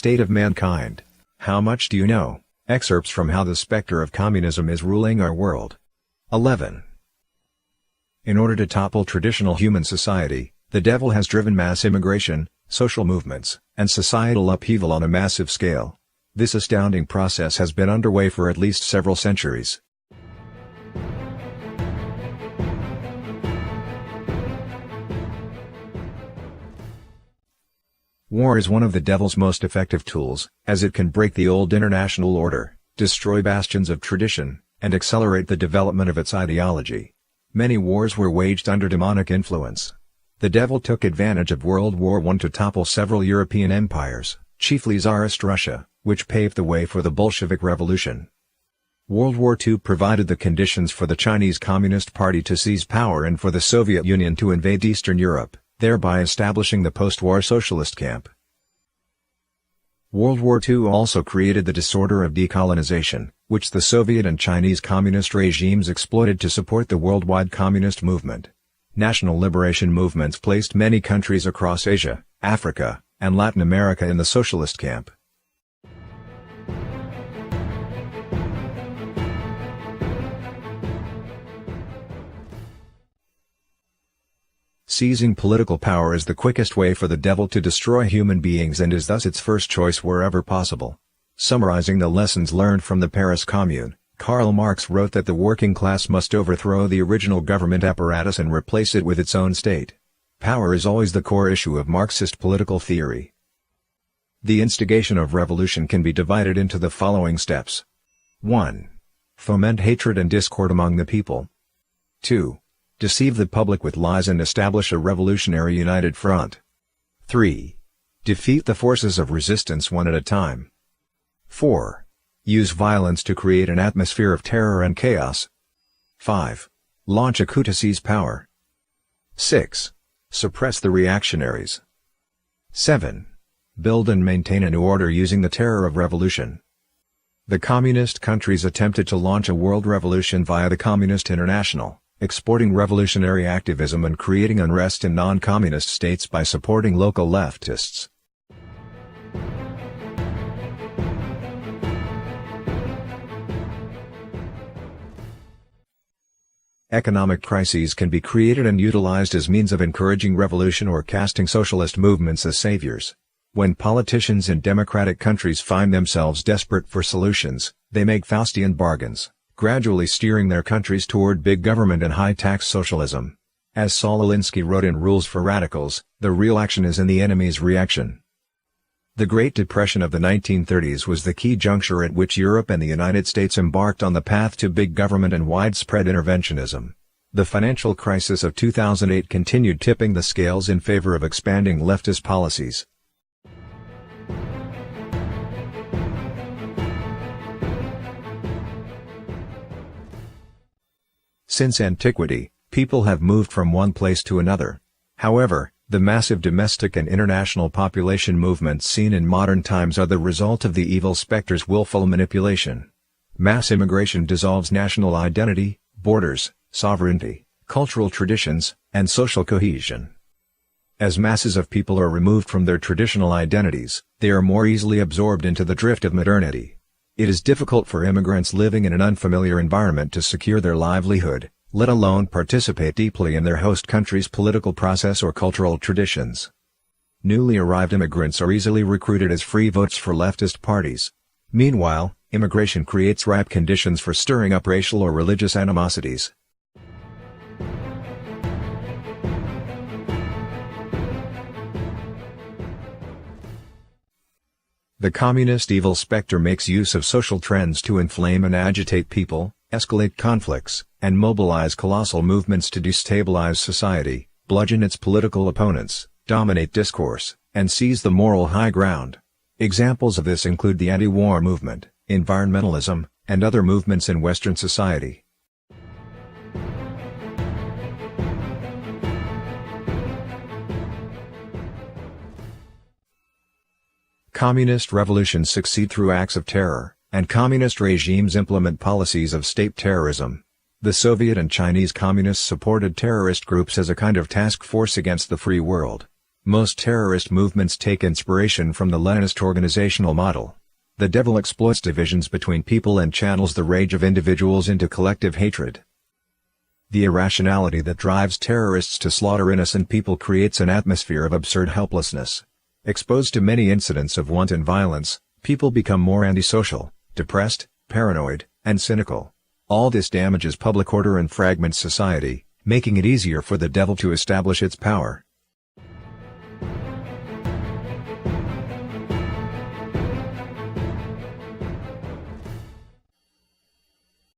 state of mankind. How much do you know? Excerpts from How the Spectre of Communism is Ruling Our World. 11. In order to topple traditional human society, the devil has driven mass immigration, social movements, and societal upheaval on a massive scale. This astounding process has been underway for at least several centuries. War is one of the devil's most effective tools, as it can break the old international order, destroy bastions of tradition, and accelerate the development of its ideology. Many wars were waged under demonic influence. The devil took advantage of World War I to topple several European empires, chiefly Tsarist Russia, which paved the way for the Bolshevik Revolution. World War II provided the conditions for the Chinese Communist Party to seize power and for the Soviet Union to invade Eastern Europe, thereby establishing the post-war socialist camp. World War II also created the disorder of decolonization, which the Soviet and Chinese communist regimes exploited to support the worldwide communist movement. National liberation movements placed many countries across Asia, Africa, and Latin America in the socialist camp. Seizing political power is the quickest way for the devil to destroy human beings and is thus its first choice wherever possible. Summarizing the lessons learned from the Paris Commune, Karl Marx wrote that the working class must overthrow the original government apparatus and replace it with its own state. Power is always the core issue of Marxist political theory. The instigation of revolution can be divided into the following steps. 1. Foment hatred and discord among the people. 2. Deceive the public with lies and establish a revolutionary united front. 3. Defeat the forces of resistance one at a time. 4. Use violence to create an atmosphere of terror and chaos. 5. Launch a coup to seize power. 6. Suppress the reactionaries. 7. Build and maintain a new order using the terror of revolution. The communist countries attempted to launch a world revolution via the Communist International, exporting revolutionary activism and creating unrest in non-communist states by supporting local leftists. Economic crises can be created and utilized as means of encouraging revolution or casting socialist movements as saviors. When politicians in democratic countries find themselves desperate for solutions, they make Faustian bargains, gradually steering their countries toward big government and high-tax socialism. As Saul Alinsky wrote in Rules for Radicals, the real action is in the enemy's reaction. The Great Depression of the 1930s was the key juncture at which Europe and the United States embarked on the path to big government and widespread interventionism. The financial crisis of 2008 continued tipping the scales in favor of expanding leftist policies. Since antiquity, people have moved from one place to another. However, the massive domestic and international population movements seen in modern times are the result of the evil specter's willful manipulation. Mass immigration dissolves national identity, borders, sovereignty, cultural traditions, and social cohesion. As masses of people are removed from their traditional identities, they are more easily absorbed into the drift of modernity. It is difficult for immigrants living in an unfamiliar environment to secure their livelihood, let alone participate deeply in their host country's political process or cultural traditions. Newly arrived immigrants are easily recruited as free votes for leftist parties. Meanwhile, immigration creates ripe conditions for stirring up racial or religious animosities. The communist evil specter makes use of social trends to inflame and agitate people, escalate conflicts, and mobilize colossal movements to destabilize society, bludgeon its political opponents, dominate discourse, and seize the moral high ground. Examples of this include the anti-war movement, environmentalism, and other movements in Western society. Communist revolutions succeed through acts of terror, and communist regimes implement policies of state terrorism. The Soviet and Chinese communists supported terrorist groups as a kind of task force against the free world. Most terrorist movements take inspiration from the Leninist organizational model. The devil exploits divisions between people and channels the rage of individuals into collective hatred. The irrationality that drives terrorists to slaughter innocent people creates an atmosphere of absurd helplessness. Exposed to many incidents of wanton violence, people become more antisocial, depressed, paranoid, and cynical. All this damages public order and fragments society, making it easier for the devil to establish its power.